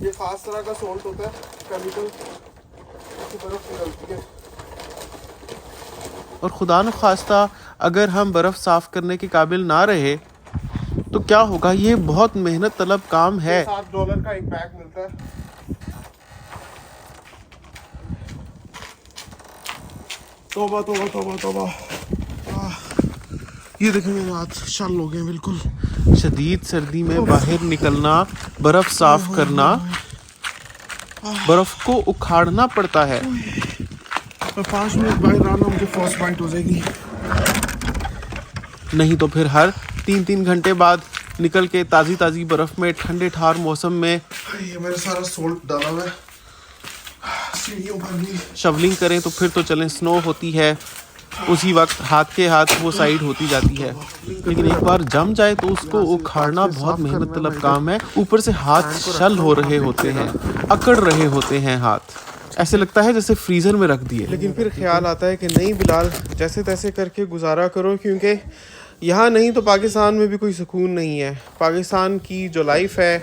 یہ خاص طرح کا سالٹ ہوتا ہے, کیمیکل کی برف نکلتی ہے. اور خدا نخواستہ اگر ہم برف صاف کرنے کے قابل نہ رہے تو کیا ہوگا. یہ بہت محنت طلب کام ہے. $7 کا ایک بیگ ملتا ہے. توبہ توبہ توبہ توبہ. یہ دیکھیں میرے ہاتھ شل ہو گئے بالکل. شدید سردی میں باہر نکلنا, برف صاف کرنا, برف کو اکھاڑنا پڑتا ہے. میں 5 منٹ باہر رہا نا, مجھے فرسٹ بائٹ ہو جائے گی. نہیں تو پھر ہر 3 گھنٹے بعد نکل کے تازی تازی برف میں ٹھنڈے ٹھار موسم میں یہ میں نے سارا سالٹ ڈالا ہوا ہے سیڑھیوں پر بھی. شولنگ کریں تو پھر تو چلیں سنو ہوتی ہے, اسی وقت ہاتھ کے ہاتھ وہ سائڈ ہوتی جاتی ہے. لیکن ایک بار جم جائے تو اس کو اکھاڑنا بہت محنت طلب کام ہے. اوپر سے ہاتھ شل ہو رہے ہوتے ہیں, اکڑ رہے ہوتے ہیں ہاتھ, ایسے لگتا ہے جیسے فریزر میں رکھ دیے. لیکن پھر خیال آتا ہے کہ نہیں بلال, جیسے تیسے کر کے گزارا کرو, کیونکہ یہاں نہیں تو پاکستان میں بھی کوئی سکون نہیں ہے. پاکستان کی جو لائف ہے,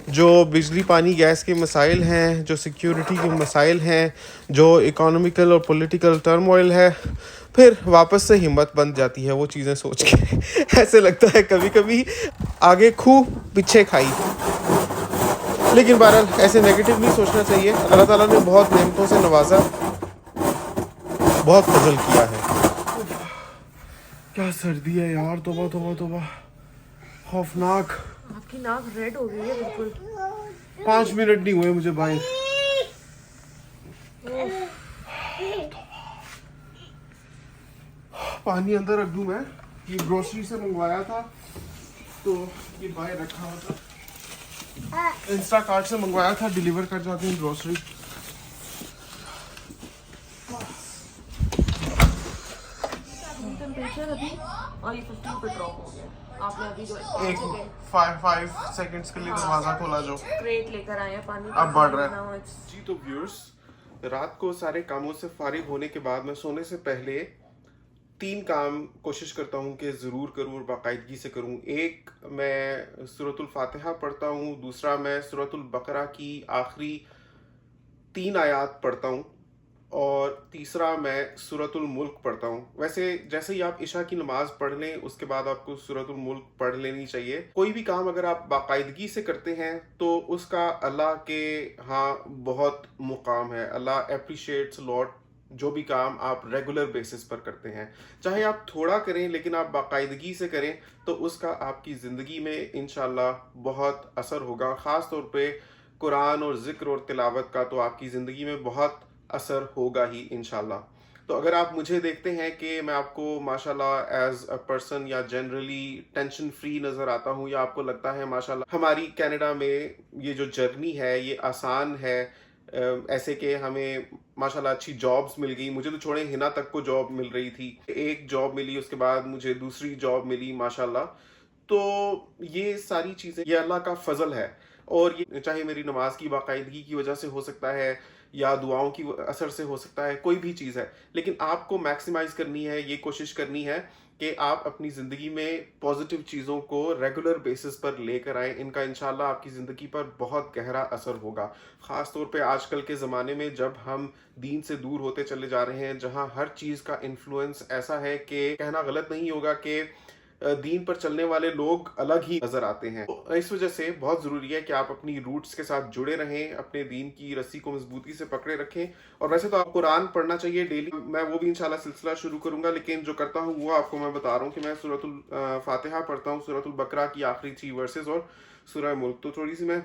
جو بجلی پانی گیس کے مسائل ہیں, جو سیکیورٹی کے مسائل ہیں, جو اکانومیکل اور پولیٹیکل ٹرموائل ہے, پھر واپس سے ہمت بن جاتی ہے وہ چیزیں سوچ کے. ایسے لگتا ہے کبھی کبھی آگے کھو پیچھے کھائی. لیکن بہرحال ایسے نیگیٹو نہیں سوچنا چاہیے. اللہ تعالیٰ نے بہت نعمتوں سے نوازا, بہت فضل کیا ہے. کیا سردی ہے یار, توبہ توبہ توبہ, خوفناک. آپ کی ناک ریڈ ہو گئی ہے بالکل. 5 منٹ نہیں ہوئے مجھے باہر. پانی اندر رکھ دوں میں, یہ گروسری سے منگوایا تھا تو یہ باہر رکھا ہوا تھا. انسٹا کارٹ سے منگوایا تھا, ڈیلیور کر جاتے ہیں گروسری. ٹیمپریچر ابھی اور یہ 50 پہ ڈراپ ہو گیا. آپ نے ابھی جو 5 سیکنڈز کے لیے دروازہ کھولا, جو کریٹ لے کر آئے ہیں پانی, اب بڑھ رہا ہے. جی تو ویورز, رات کو سارے کاموں سے فارغ ہونے کے بعد میں سونے سے پہلے 3 کام کوشش کرتا ہوں کہ ضرور کروں اور باقاعدگی سے کروں. ایک, میں سورۃ الفاتحہ پڑھتا ہوں. دوسرا, میں سورۃ البقرہ کی آخری 3 آیات پڑھتا ہوں. اور تیسرا, میں سورۃ الملک پڑھتا ہوں. ویسے جیسے ہی آپ عشاء کی نماز پڑھ لیں اس کے بعد آپ کو سورۃ الملک پڑھ لینی چاہیے. کوئی بھی کام اگر آپ باقاعدگی سے کرتے ہیں تو اس کا اللہ کے ہاں بہت مقام ہے. اللہ اپریشیٹس لاٹ جو بھی کام آپ ریگولر بیسس پر کرتے ہیں. چاہے آپ تھوڑا کریں لیکن آپ باقاعدگی سے کریں تو اس کا آپ کی زندگی میں انشاءاللہ بہت اثر ہوگا. خاص طور پہ قرآن اور ذکر اور تلاوت کا تو آپ کی زندگی میں بہت اثر ہوگا ہی انشاءاللہ. تو اگر آپ مجھے دیکھتے ہیں کہ میں آپ کو ماشاءاللہ ایز اے پرسن یا جنرلی ٹینشن فری نظر آتا ہوں, یا آپ کو لگتا ہے ماشاءاللہ ہماری کینیڈا میں یہ جو جرنی ہے یہ آسان ہے, ایسے کہ ہمیں ماشاءاللہ اچھی جابز مل گئی. مجھے تو چھوڑیں, ہنا تک کو جاب مل رہی تھی, ایک جاب ملی, اس کے بعد مجھے دوسری جاب ملی ماشاءاللہ. تو یہ ساری چیزیں یہ اللہ کا فضل ہے. اور یہ چاہے میری نماز کی باقاعدگی کی وجہ سے ہو سکتا ہے یا دعاؤں کی اثر سے ہو سکتا ہے, کوئی بھی چیز ہے, لیکن آپ کو میکسیمائز کرنی ہے, یہ کوشش کرنی ہے کہ آپ اپنی زندگی میں پازیٹیو چیزوں کو ریگولر بیسس پر لے کر آئیں. ان کا انشاءاللہ آپ کی زندگی پر بہت گہرا اثر ہوگا. خاص طور پہ آج کل کے زمانے میں جب ہم دین سے دور ہوتے چلے جا رہے ہیں, جہاں ہر چیز کا انفلوئنس ایسا ہے کہ کہنا غلط نہیں ہوگا کہ دین پر چلنے والے لوگ الگ ہی نظر آتے ہیں. اس وجہ سے بہت ضروری ہے کہ آپ اپنی روٹس کے ساتھ جڑے رہیں, اپنے دین کی رسی کو مضبوطی سے پکڑے رکھیں. اور ویسے تو آپ قرآن پڑھنا چاہیے ڈیلی, میں وہ بھی انشاءاللہ سلسلہ شروع کروں گا, لیکن جو کرتا ہوں وہ آپ کو میں بتا رہا ہوں کہ میں سورۃ الفاتحہ پڑھتا ہوں, سورۃ البقرہ کی آخری 3 ورسز اور سورہ ملک. تو تھوڑی سی میں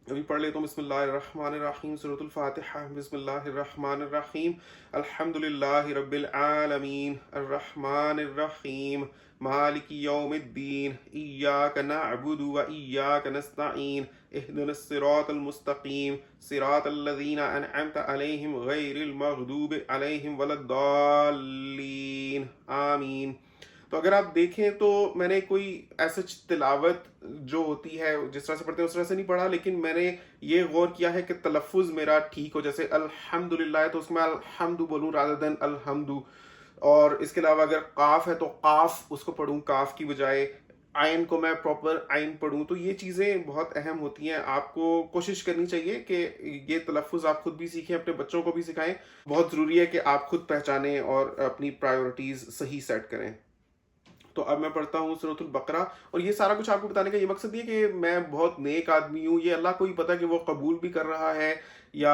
ابھی پڑھ لیتا ہوں. بسم اللہ الرحمن الرحیم, سورۃ الفاتحہ. بسم اللہ الرحمن الرحیم, الحمدللہ رب العالمین, الرحمن الرحیم, مالک یوم الدین, ایاک نعبد و ایاک نستعین, اہدنا الصراط المستقیم, صراط الذین انعمت علیہم غیر المغضوب علیہم ولا الضالین, آمین. تو اگر آپ دیکھیں تو میں نے کوئی ایسا تلاوت جو ہوتی ہے جس طرح سے پڑھتے ہیں اس طرح سے نہیں پڑھا, لیکن میں نے یہ غور کیا ہے کہ تلفظ میرا ٹھیک ہو. جیسے الحمدللہ ہے تو اس میں الحمد بولوں rather than الحمد. اور اس کے علاوہ اگر قاف ہے تو قاف اس کو پڑھوں کاف کی بجائے. آئین کو میں پراپر آئین پڑھوں. تو یہ چیزیں بہت اہم ہوتی ہیں. آپ کو کوشش کرنی چاہیے کہ یہ تلفظ آپ خود بھی سیکھیں, اپنے بچوں کو بھی سکھائیں. بہت ضروری ہے کہ آپ خود پہچانیں اور اپنی پرائیورٹیز صحیح سیٹ کریں. تو اب میں پڑھتا ہوں سورۃ البقرہ, اور یہ سارا کچھ آپ کو بتانے کا یہ مقصد یہ کہ میں بہت نیک آدمی ہوں. یہ اللہ کو ہی پتہ کہ وہ قبول بھی کر رہا ہے یا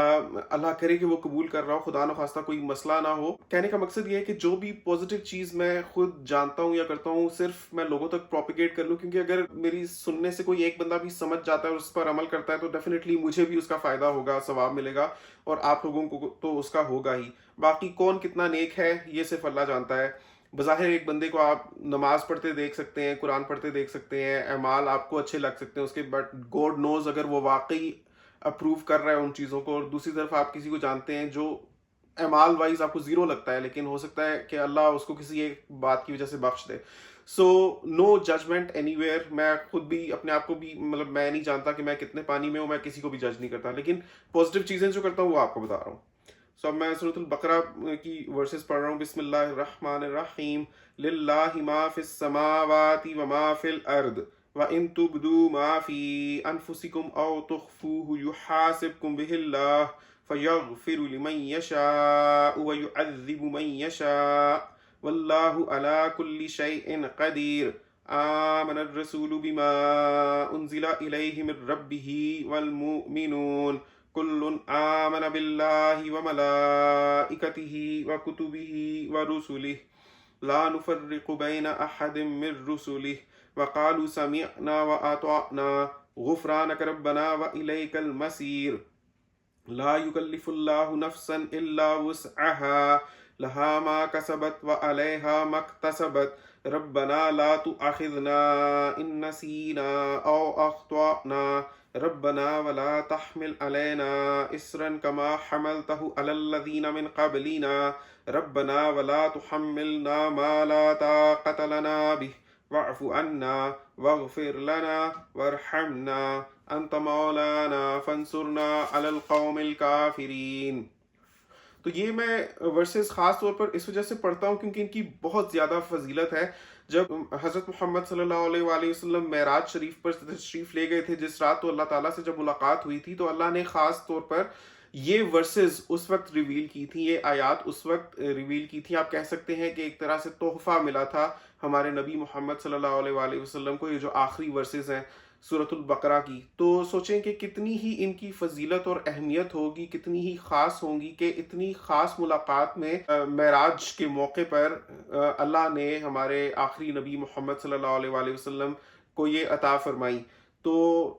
اللہ کرے کہ وہ قبول کر رہا ہو, خدا نخواستہ کوئی مسئلہ نہ ہو. کہنے کا مقصد یہ ہے کہ جو بھی پازیٹیو چیز میں خود جانتا ہوں یا کرتا ہوں صرف میں لوگوں تک پروپیگیٹ کر لوں, کیونکہ اگر میری سننے سے کوئی ایک بندہ بھی سمجھ جاتا ہے اور اس پر عمل کرتا ہے تو ڈیفینیٹلی مجھے بھی اس کا فائدہ ہوگا, ثواب ملے گا, اور آپ لوگوں کو تو اس کا ہوگا ہی. باقی کون کتنا نیک ہے یہ صرف اللہ جانتا ہے. بظاہر ایک بندے کو آپ نماز پڑھتے دیکھ سکتے ہیں, قرآن پڑھتے دیکھ سکتے ہیں, اعمال آپ کو اچھے لگ سکتے ہیں اس کے, بٹ گاڈ نوز اگر وہ واقعی اپروو کر رہا ہے ان چیزوں کو. اور دوسری طرف آپ کسی کو جانتے ہیں جو اعمال وائز آپ کو زیرو لگتا ہے, لیکن ہو سکتا ہے کہ اللہ اس کو کسی ایک بات کی وجہ سے بخش دے. سو نو ججمنٹ اینی ویئر. میں خود بھی اپنے آپ کو بھی مطلب میں نہیں جانتا کہ میں کتنے پانی میں ہوں, میں کسی کو بھی جج نہیں کرتا, لیکن پازیٹیو چیزیں جو کرتا ہوں وہ آپ کو بتا رہا ہوں. سو اب میں سورۃ البقرہ کی ورسز پڑھ رہا ہوں. بسم اللہ الرحمن الرحیم. للہ ما فی السماوات وما فی الارض وَإِن تُبْدُوا مَا فِي أَنفُسِكُمْ أَوْ تُخْفُوهُ يُحَاسِبْكُم بِهِ اللَّهُ فَيَغْفِرُ لِمَن يَشَاءُ وَيُعَذِّبُ مَن يَشَاءُ وَاللَّهُ عَلَى كُلِّ شَيْءٍ قَدِيرٌ. آمَنَ الرَّسُولُ بِمَا أُنزِلَ إِلَيْهِ مِن رَّبِّهِ وَالْمُؤْمِنُونَ كُلٌّ آمَنَ بِاللَّهِ وَمَلَائِكَتِهِ وَكُتُبِهِ وَرُسُلِهِ لَا نُفَرِّقُ بَيْنَ أَحَدٍ مِّن رُّسُلِهِ وَقَالُوا سَمِعْنَا وَأَطَعْنَا غُفْرَانَكَ رَبَّنَا وَإِلَيْكَ الْمَصِيرُ. لا يكلف الله نفسا إلا وسعها لها ما كسبت وعليها ما اكتسبت. ربنا لا تؤاخذنا إن نسينا أو أخطأنا ربنا ولا تحمل علينا إصرا كما حملته على الذين من قبلنا ربنا ولا تحملنا ما لا طاقة لنا به واعف عنا واغفر لنا وارحمنا انت مولانا فانصرنا علی القوم الکافرین. تو یہ میں ورسز خاص طور پر اس وجہ سے پڑھتا ہوں کیونکہ ان کی بہت زیادہ فضیلت ہے. جب حضرت محمد صلی اللہ علیہ وآلہ وسلم معراج شریف پر تشریف لے گئے تھے جس رات, تو اللہ تعالیٰ سے جب ملاقات ہوئی تھی تو اللہ نے خاص طور پر یہ ورسز اس وقت ریویل کی تھی, یہ آیات اس وقت ریویل کی تھی. آپ کہہ سکتے ہیں کہ ایک طرح سے تحفہ ملا تھا ہمارے نبی محمد صلی اللہ علیہ وآلہ وسلم کو, یہ جو آخری ورسز ہیں سورۃ البقرہ کی. تو سوچیں کہ کتنی ہی ان کی فضیلت اور اہمیت ہوگی, کتنی ہی خاص ہوں گی کہ اتنی خاص ملاقات میں معراج کے موقع پر اللہ نے ہمارے آخری نبی محمد صلی اللہ علیہ وآلہ وسلم کو یہ عطا فرمائی. تو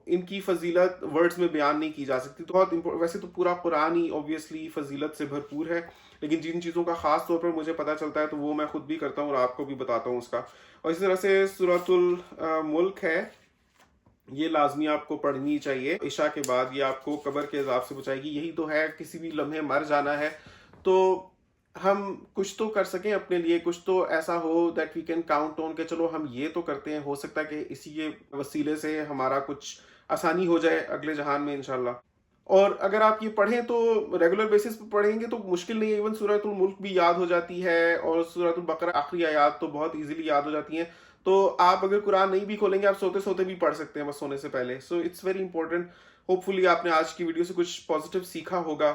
ان کی فضیلت ورڈز میں بیان نہیں کی جا سکتی. تو بہت ویسے تو پورا قرآن ہی اوبویسلی فضیلت سے بھرپور ہے, لیکن جن چیزوں کا خاص طور پر مجھے پتہ چلتا ہے تو وہ میں خود بھی کرتا ہوں اور آپ کو بھی بتاتا ہوں اس کا. اور اسی طرح سے سورۃ الملک ہے, یہ لازمی آپ کو پڑھنی چاہیے عشاء کے بعد. یہ آپ کو قبر کے عذاب سے بچائے گی. یہی تو ہے, کسی بھی لمحے مر جانا ہے, تو ہم کچھ تو کر سکیں اپنے لیے, کچھ تو ایسا ہو that we can count on کہ چلو ہم یہ تو کرتے ہیں, ہو سکتا ہے کہ اسی کے وسیلے سے ہمارا کچھ آسانی ہو جائے اگلے جہان میں انشاءاللہ. اور اگر آپ یہ پڑھیں تو ریگولر بیسس پہ پڑھیں گے تو مشکل نہیں ہے, ایون سورۃ الملک بھی یاد ہو جاتی ہے اور سورۃ البقرہ آخری آیات تو بہت ایزیلی یاد ہو جاتی ہیں. تو آپ اگر قرآن نہیں بھی کھولیں گے آپ سوتے سوتے بھی پڑھ سکتے ہیں بس سونے سے پہلے. So it's very important. Hopefully آپ نے آج کی ویڈیو سے کچھ پازیٹیو سیکھا ہوگا.